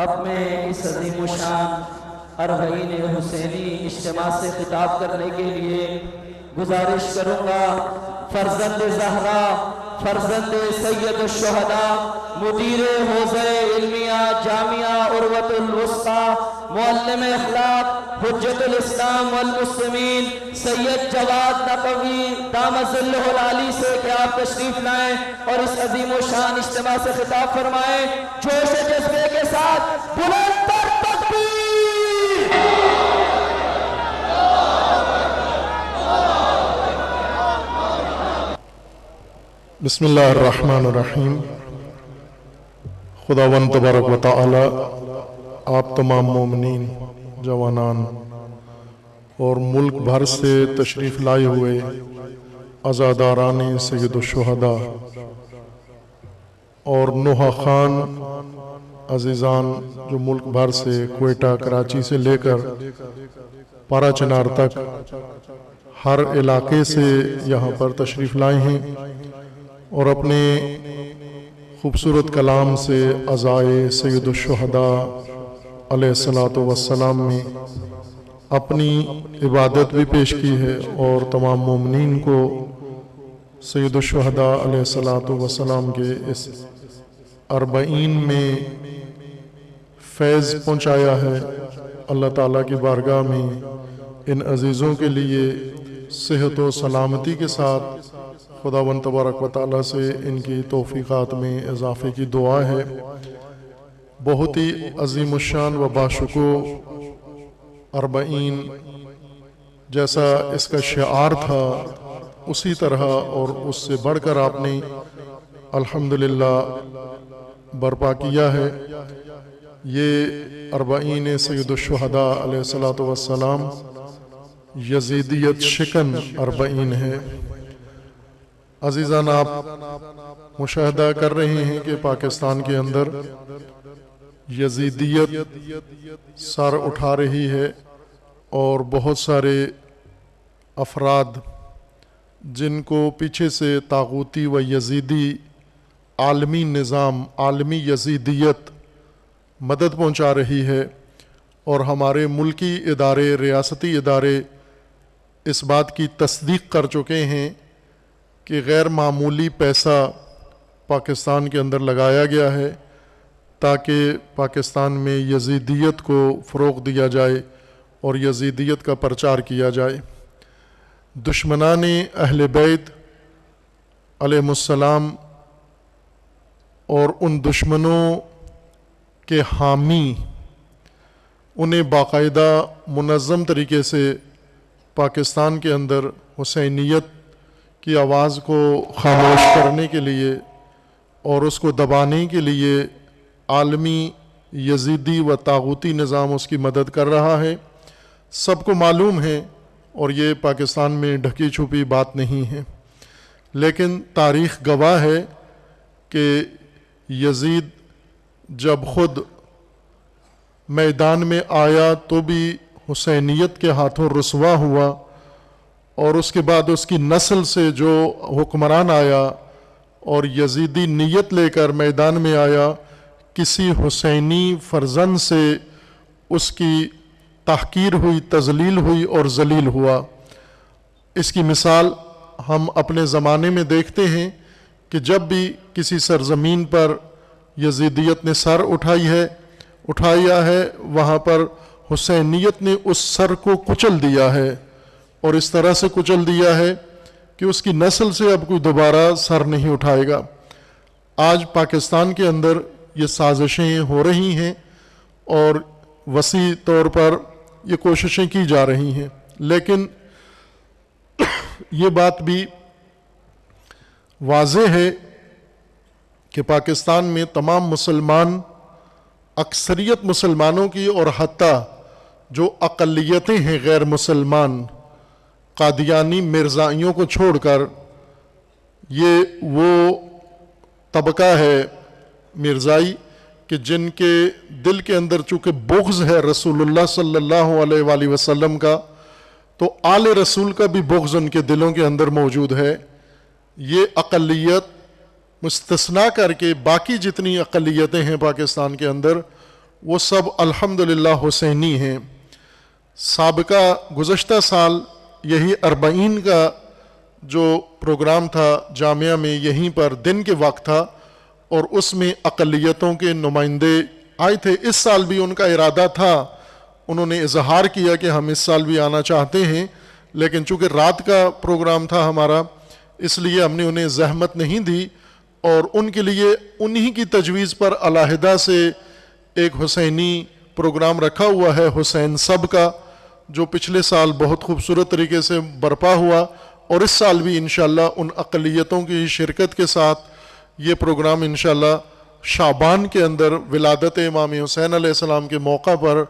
اب میں اس عظیم و شان اربعین حسینی اجتماع سے خطاب کرنے کے لیے گزارش کروں گا فرزند زہرا، فرزند سید الشہداء، مدیر حوزہ علمیہ جامعہ عروۃ الوسطی، معلم اخلاق، حجت الاسلام والمسلمین سید جواد نقوی دام ظلہ العالی سے کہ آپ تشریف لائیں اور اس عظیم و شان اجتماع سے خطاب فرمائیں جوش و جذبے کے ساتھ بلند تر تکبیر۔ بسم اللہ الرحمن الرحیم۔ خداوند تبارک و تعالی آپ تمام مومنین، جوانان اور ملک بھر سے تشریف لائے ہوئے عزاداران سید الشہداء اور نوحہ خان عزیزان جو ملک بھر سے کوئٹہ، کراچی سے لے کر پارا چنار تک ہر علاقے سے یہاں پر تشریف لائے ہیں اور اپنے خوبصورت کلام سے عزائے سید الشہداء علیہ السلام میں اپنی عبادت بھی پیش کی ہے اور تمام مومنین کو سید الشہداء علیہ السلام کے اس اربعین میں فیض پہنچایا ہے۔ اللہ تعالیٰ کی بارگاہ میں ان عزیزوں کے لیے صحت و سلامتی کے ساتھ خداوند تبارک و تعالیٰ سے ان کی توفیقات میں اضافے کی دعا ہے۔ بہت ہی عظیم الشان و باشکوہ اربعین جیسا اس کا شعار تھا اسی طرح اور اس سے بڑھ کر آپ نے الحمدللہ برپا کیا ہے۔ یہ اربعین سید الشہداء علیہ السلام یزیدیت شکن اربعین ہے۔ عزیزان، آپ مشاہدہ کر رہے ہیں کہ پاکستان کے اندر یزیدیت سر اٹھا رہی ہے اور بہت سارے افراد جن کو پیچھے سے طاغوتی و یزیدی عالمی نظام، عالمی یزیدیت مدد پہنچا رہی ہے اور ہمارے ملکی ادارے، ریاستی ادارے اس بات کی تصدیق کر چکے ہیں کہ غیر معمولی پیسہ پاکستان کے اندر لگایا گیا ہے تاکہ پاکستان میں یزیدیت کو فروغ دیا جائے اور یزیدیت کا پرچار کیا جائے۔ دشمنان اہل بیت علیہم السلام اور ان دشمنوں کے حامی انہیں باقاعدہ منظم طریقے سے پاکستان کے اندر حسینیت کی آواز کو خاموش کرنے کے لیے اور اس کو دبانے کے لیے عالمی یزیدی و طاغوتی نظام اس کی مدد کر رہا ہے۔ سب کو معلوم ہے اور یہ پاکستان میں ڈھکی چھپی بات نہیں ہے، لیکن تاریخ گواہ ہے کہ یزید جب خود میدان میں آیا تو بھی حسینیت کے ہاتھوں رسوا ہوا اور اس کے بعد اس کی نسل سے جو حکمران آیا اور یزیدی نیت لے کر میدان میں آیا، کسی حسینی فرزند سے اس کی تحقیر ہوئی، تذلیل ہوئی اور ذلیل ہوا۔ اس کی مثال ہم اپنے زمانے میں دیکھتے ہیں کہ جب بھی کسی سرزمین پر یزیدیت نے سر اٹھایا ہے وہاں پر حسینیت نے اس سر کو کچل دیا ہے اور اس طرح سے کچل دیا ہے کہ اس کی نسل سے اب کوئی دوبارہ سر نہیں اٹھائے گا۔ آج پاکستان کے اندر یہ سازشیں ہو رہی ہیں اور وسیع طور پر یہ کوششیں کی جا رہی ہیں، لیکن یہ بات بھی واضح ہے کہ پاکستان میں تمام مسلمان، اکثریت مسلمانوں کی اور حتیٰ جو اقلیتیں ہیں غیر مسلمان، قادیانی مرزائیوں کو چھوڑ کر یہ وہ طبقہ ہے مرزائی کہ جن کے دل کے اندر چونکہ بغض ہے رسول اللہ صلی اللہ علیہ وآلہ وسلم کا، تو آل رسول کا بھی بغض ان کے دلوں کے اندر موجود ہے۔ یہ اقلیت مستثنا کر کے باقی جتنی اقلیتیں ہیں پاکستان کے اندر وہ سب الحمدللہ حسینی ہیں۔ سابقہ گزشتہ سال یہی 40 کا جو پروگرام تھا جامعہ میں یہیں پر دن کے وقت تھا، اور اس میں اقلیتوں کے نمائندے آئے تھے۔ اس سال بھی ان کا ارادہ تھا، انہوں نے اظہار کیا کہ ہم اس سال بھی آنا چاہتے ہیں، لیکن چونکہ رات کا پروگرام تھا ہمارا اس لیے ہم نے انہیں زحمت نہیں دی، اور ان کے لیے انہی کی تجویز پر علیحدہ سے ایک حسینی پروگرام رکھا ہوا ہے، حسین سب کا، جو پچھلے سال بہت خوبصورت طریقے سے برپا ہوا، اور اس سال بھی انشاءاللہ ان اقلیتوں کی شرکت کے ساتھ یہ پروگرام انشاءاللہ شعبان کے اندر ولادت امام حسین علیہ السلام کے موقع پر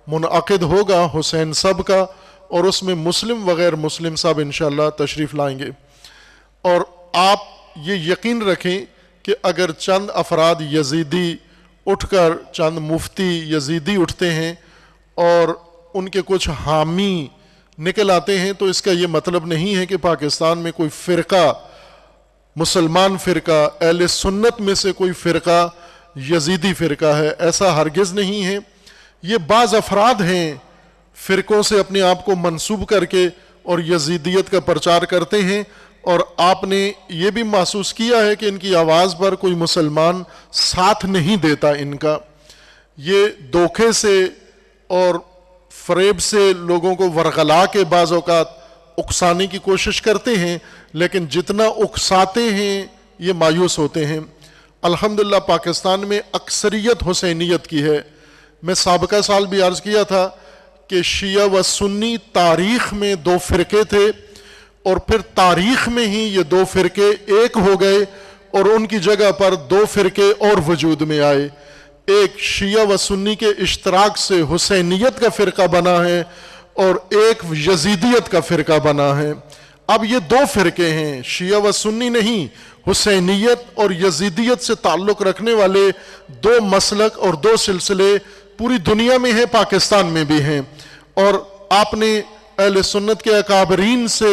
منعقد ہوگا، حسین سب کا، اور اس میں مسلم وغیر مسلم صاحب انشاءاللہ تشریف لائیں گے۔ اور آپ یہ یقین رکھیں کہ اگر چند افراد یزیدی اٹھ کر، چند مفتی یزیدی اٹھتے ہیں اور ان کے کچھ حامی نکل آتے ہیں، تو اس کا یہ مطلب نہیں ہے کہ پاکستان میں کوئی فرقہ، مسلمان فرقہ، اہل سنت میں سے کوئی فرقہ یزیدی فرقہ ہے، ایسا ہرگز نہیں ہے۔ یہ بعض افراد ہیں فرقوں سے اپنے آپ کو منسوب کر کے اور یزیدیت کا پرچار کرتے ہیں، اور آپ نے یہ بھی محسوس کیا ہے کہ ان کی آواز پر کوئی مسلمان ساتھ نہیں دیتا ان کا۔ یہ دھوکے سے اور فریب سے لوگوں کو ورغلا کے بعض اوقات اکسانے کی کوشش کرتے ہیں، لیکن جتنا اکساتے ہیں یہ مایوس ہوتے ہیں۔ الحمدللہ پاکستان میں اکثریت حسینیت کی ہے۔ میں سابقہ سال بھی عرض کیا تھا کہ شیعہ و سنی تاریخ میں 2 فرقے تھے، اور پھر تاریخ میں ہی یہ 2 فرقے ایک ہو گئے، اور ان کی جگہ پر 2 فرقے اور وجود میں آئے۔ ایک شیعہ و سنی کے اشتراک سے حسینیت کا فرقہ بنا ہے، اور ایک یزیدیت کا فرقہ بنا ہے۔ اب یہ 2 فرقے ہیں، شیعہ و سنی نہیں، حسینیت اور یزیدیت سے تعلق رکھنے والے 2 مسلک اور 2 سلسلے پوری دنیا میں ہیں، پاکستان میں بھی ہیں۔ اور آپ نے اہل سنت کے اکابرین سے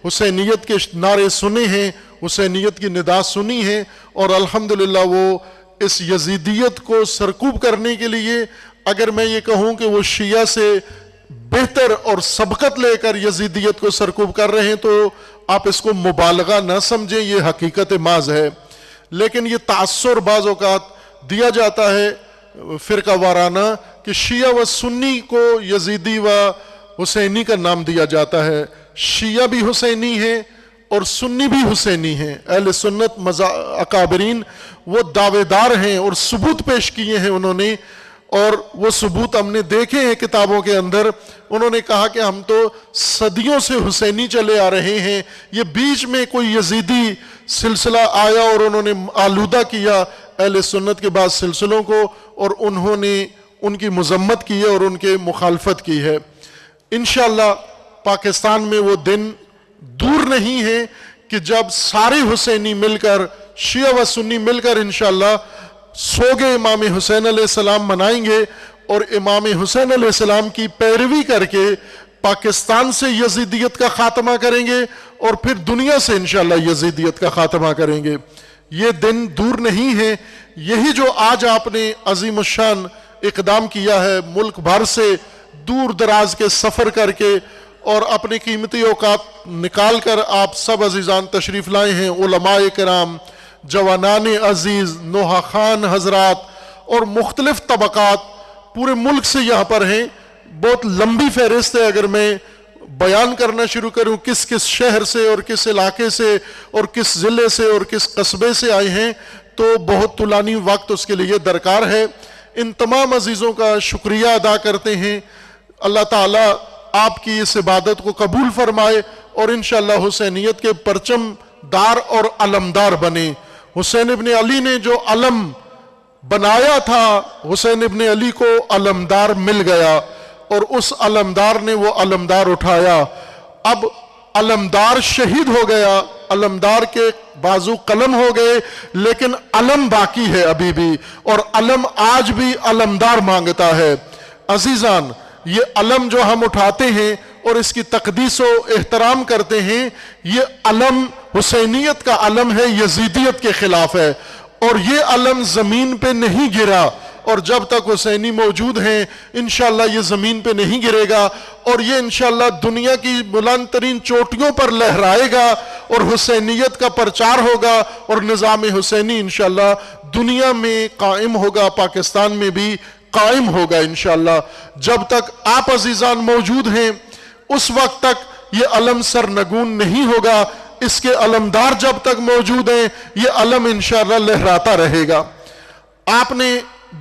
حسینیت کے نعرے سنے ہیں، حسینیت کی ندا سنی ہے، اور الحمدللہ وہ اس یزیدیت کو سرکوب کرنے کے لیے، اگر میں یہ کہوں کہ وہ شیعہ سے بہتر اور سبقت لے کر یزیدیت کو سرکوب کر رہے ہیں، تو آپ اس کو مبالغہ نہ سمجھیں، یہ حقیقت محض ہے۔ لیکن یہ تاثر بعض اوقات دیا جاتا ہے فرقہ وارانہ کہ شیعہ و سنی کو یزیدی و حسینی کا نام دیا جاتا ہے۔ شیعہ بھی حسینی ہیں اور سنی بھی حسینی ہیں۔ اہل سنت اکابرین وہ دعوے دار ہیں اور ثبوت پیش کیے ہیں انہوں نے، اور وہ ثبوت ہم نے دیکھے ہیں کتابوں کے اندر۔ انہوں نے کہا کہ ہم تو صدیوں سے حسینی چلے آ رہے ہیں، یہ بیچ میں کوئی یزیدی سلسلہ آیا اور انہوں نے آلودہ کیا اہل سنت کے بعض سلسلوں کو، اور انہوں نے ان کی مذمت کی ہے اور ان کے مخالفت کی ہے۔ انشاءاللہ پاکستان میں وہ دن دور نہیں ہے کہ جب سارے حسینی مل کر، شیعہ و سنی مل کر انشاءاللہ سوگ امام حسین علیہ السلام منائیں گے، اور امام حسین علیہ السلام کی پیروی کر کے پاکستان سے یزیدیت کا خاتمہ کریں گے، اور پھر دنیا سے انشاءاللہ یزیدیت کا خاتمہ کریں گے۔ یہ دن دور نہیں ہے۔ یہی جو آج آپ نے عظیم الشان اقدام کیا ہے، ملک بھر سے دور دراز کے سفر کر کے اور اپنے قیمتی اوقات نکال کر آپ سب عزیزان تشریف لائے ہیں، علماء کرام، جوانان عزیز، نوحہ خان حضرات اور مختلف طبقات پورے ملک سے یہاں پر ہیں۔ بہت لمبی فہرست ہے، اگر میں بیان کرنا شروع کروں کس کس شہر سے اور کس علاقے سے اور کس ضلع سے اور کس قصبے سے آئے ہیں، تو بہت طولانی وقت اس کے لیے درکار ہے۔ ان تمام عزیزوں کا شکریہ ادا کرتے ہیں۔ اللہ تعالیٰ آپ کی اس عبادت کو قبول فرمائے، اور انشاءاللہ حسینیت کے پرچم دار اور علمدار بنے۔ حسین ابن علی نے جو علم بنایا تھا، حسین ابن علی کو علمدار مل گیا، اور اس علمدار نے وہ علمدار اٹھایا۔ اب علمدار شہید ہو گیا، علمدار کے بازو قلم ہو گئے، لیکن علم باقی ہے ابھی بھی، اور علم آج بھی علمدار مانگتا ہے۔ عزیزان، یہ علم جو ہم اٹھاتے ہیں اور اس کی تقدیس و احترام کرتے ہیں، یہ علم حسینیت کا علم ہے، یزیدیت کے خلاف ہے، اور یہ علم زمین پہ نہیں گرا، اور جب تک حسینی موجود ہیں انشاءاللہ یہ زمین پہ نہیں گرے گا، اور یہ انشاءاللہ دنیا کی بلند ترین چوٹیوں پر لہرائے گا اور حسینیت کا پرچار ہوگا، اور نظام حسینی انشاءاللہ دنیا میں قائم ہوگا، پاکستان میں بھی قائم ہوگا انشاءاللہ۔ جب تک آپ عزیزان موجود ہیں اس وقت تک یہ علم سرنگون نہیں ہوگا، اس کے علمدار جب تک موجود ہیں یہ علم انشاءاللہ لہراتا رہے گا۔ آپ نے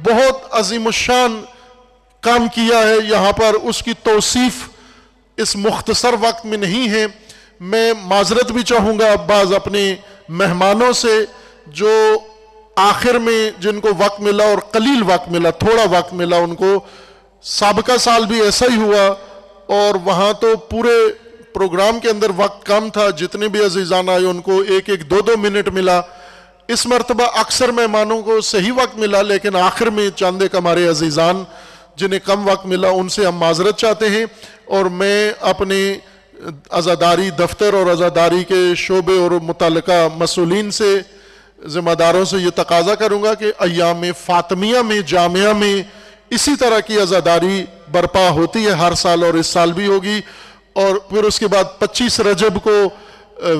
بہت عظیم الشان کام کیا ہے یہاں پر، اس کی توصیف اس مختصر وقت میں نہیں ہے۔ میں معذرت بھی چاہوں گا بعض اپنے مہمانوں سے جو آخر میں جن کو وقت ملا اور قلیل وقت ملا، تھوڑا وقت ملا ان کو۔ سابقہ سال بھی ایسا ہی ہوا اور وہاں تو پورے پروگرام کے اندر وقت کم تھا، جتنے بھی عزیزان آئے ان کو ایک ایک دو دو منٹ ملا۔ اس مرتبہ اکثر مہمانوں کو صحیح وقت ملا، لیکن آخر میں چند ایک ہمارے عزیزان جنہیں کم وقت ملا ان سے ہم معذرت چاہتے ہیں، اور میں اپنے عزاداری دفتر اور عزاداری کے شعبے اور متعلقہ مسئولین سے، ذمہ داروں سے یہ تقاضا کروں گا کہ ایام فاطمیہ میں جامعہ میں اسی طرح کی عزاداری برپا ہوتی ہے ہر سال، اور اس سال بھی ہوگی۔ اور پھر اس کے بعد 25 رجب کو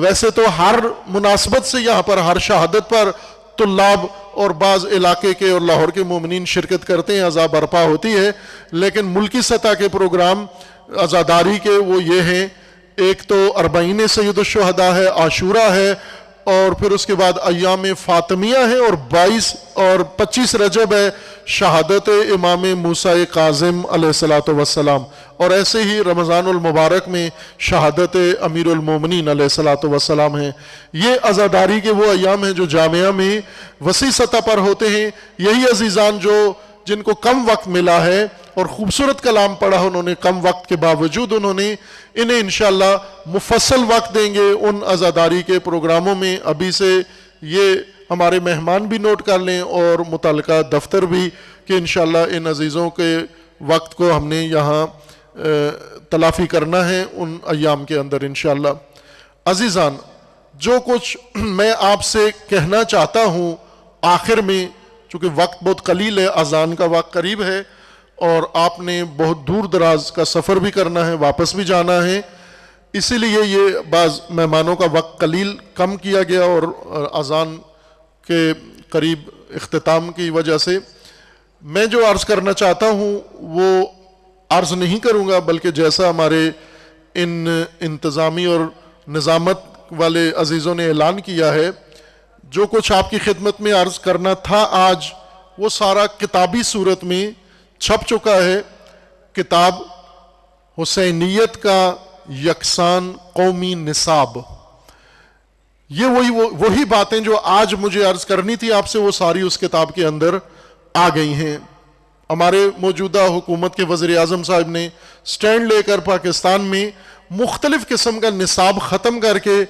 ویسے تو ہر مناسبت سے یہاں پر ہر شہادت پر طلاب اور بعض علاقے کے اور لاہور کے مومنین شرکت کرتے ہیں، عزا برپا ہوتی ہے، لیکن ملکی سطح کے پروگرام عزاداری کے وہ یہ ہیں، ایک تو 40 سید الشہداء ہے، عاشورہ ہے، اور پھر اس کے بعد ایام فاطمیہ ہے، اور 22 اور 25 رجب ہے شہادت امام موسیٰ کاظم علیہ السلام، اور ایسے ہی رمضان المبارک میں شہادت امیر المومنین علیہ السلام ہیں۔ یہ عزاداری کے وہ ایام ہیں جو جامعہ میں وسیع سطح پر ہوتے ہیں۔ یہی عزیزان جن کو کم وقت ملا ہے اور خوبصورت کلام پڑھا انہوں نے کم وقت کے باوجود، انہیں انشاءاللہ مفصل وقت دیں گے ان عزاداری کے پروگراموں میں۔ ابھی سے یہ ہمارے مہمان بھی نوٹ کر لیں اور متعلقہ دفتر بھی، کہ انشاءاللہ ان عزیزوں کے وقت کو ہم نے یہاں تلافی کرنا ہے ان ایام کے اندر انشاءاللہ۔ عزیزان، جو کچھ میں آپ سے کہنا چاہتا ہوں آخر میں، چونکہ وقت بہت قلیل ہے، اذان کا وقت قریب ہے اور آپ نے بہت دور دراز کا سفر بھی کرنا ہے، واپس بھی جانا ہے، اسی لیے یہ بعض مہمانوں کا وقت قلیل کم کیا گیا اور اذان کے قریب اختتام کی وجہ سے۔ میں جو عرض کرنا چاہتا ہوں وہ عرض نہیں کروں گا، بلکہ جیسا ہمارے ان انتظامی اور نظامت والے عزیزوں نے اعلان کیا ہے، جو کچھ آپ کی خدمت میں عرض کرنا تھا آج وہ سارا کتابی صورت میں چھپ چکا ہے۔ کتاب حسینیت کا یکساں قومی نصاب، یہ وہی باتیں جو آج مجھے عرض کرنی تھی آپ سے، وہ ساری اس کتاب کے اندر آ گئی ہیں۔ ہمارے موجودہ حکومت کے وزیر اعظم صاحب نے سٹینڈ لے کر پاکستان میں مختلف قسم کا نصاب ختم کر کے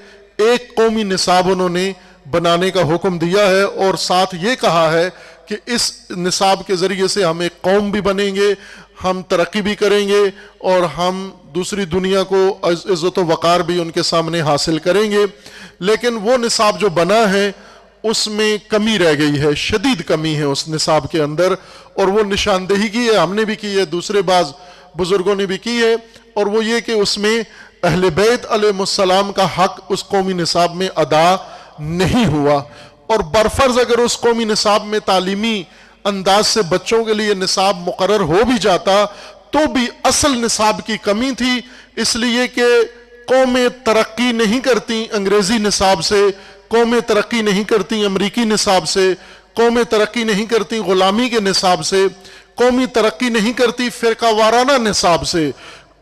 ایک قومی نصاب انہوں نے بنانے کا حکم دیا ہے، اور ساتھ یہ کہا ہے کہ اس نصاب کے ذریعے سے ہم ایک قوم بھی بنیں گے، ہم ترقی بھی کریں گے، اور ہم دوسری دنیا کو عزت و وقار بھی ان کے سامنے حاصل کریں گے۔ لیکن وہ نصاب جو بنا ہے اس میں کمی رہ گئی ہے، شدید کمی ہے اس نصاب کے اندر، اور وہ نشاندہی کی ہے، ہم نے بھی کی ہے، دوسرے بعض بزرگوں نے بھی کی ہے، اور وہ یہ کہ اس میں اہل بیت علیہ السلام کا حق اس قومی نصاب میں ادا نہیں ہوا، اور برفرض اگر اس قومی نصاب میں تعلیمی انداز سے بچوں کے لیے نصاب مقرر ہو بھی جاتا تو بھی اصل نصاب کی کمی تھی، اس لیے کہ قومیں ترقی نہیں کرتی انگریزی نصاب سے، قومیں ترقی نہیں کرتی امریکی نصاب سے، قومیں ترقی نہیں کرتی غلامی کے نصاب سے، قومی ترقی نہیں کرتی فرقہ وارانہ نصاب سے۔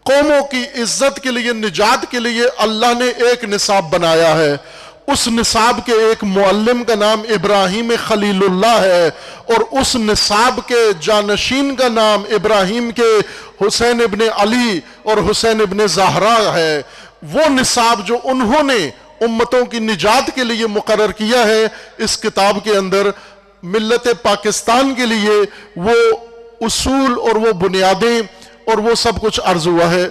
قوموں کی عزت کے لیے، نجات کے لیے اللہ نے ایک نصاب بنایا ہے، اس نصاب کے ایک معلم کا نام ابراہیم خلیل اللہ ہے، اور اس نصاب کے جانشین کا نام ابراہیم کے حسین ابن علی اور حسین ابن زہرا ہے۔ وہ نصاب جو انہوں نے امتوں کی نجات کے لیے مقرر کیا ہے، اس کتاب کے اندر ملت پاکستان کے لیے وہ اصول اور وہ بنیادیں اور وہ سب کچھ عرض ہوا ہے۔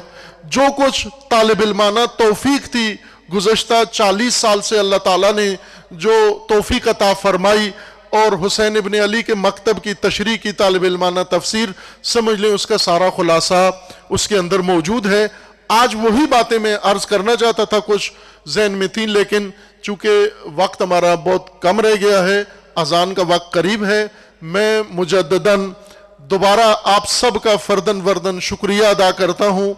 جو کچھ طالب علمانہ توفیق تھی گزشتہ 40 سال سے اللہ تعالیٰ نے جو توفیق عطا فرمائی، اور حسین ابن علی کے مکتب کی تشریح کی طالب علمانہ تفسیر سمجھ لیں اس کا سارا خلاصہ اس کے اندر موجود ہے۔ آج وہی باتیں میں عرض کرنا چاہتا تھا، کچھ ذہن میں تھیں، لیکن چونکہ وقت ہمارا بہت کم رہ گیا ہے، اذان کا وقت قریب ہے، میں مجدداً دوبارہ آپ سب کا فرداً شکریہ ادا کرتا ہوں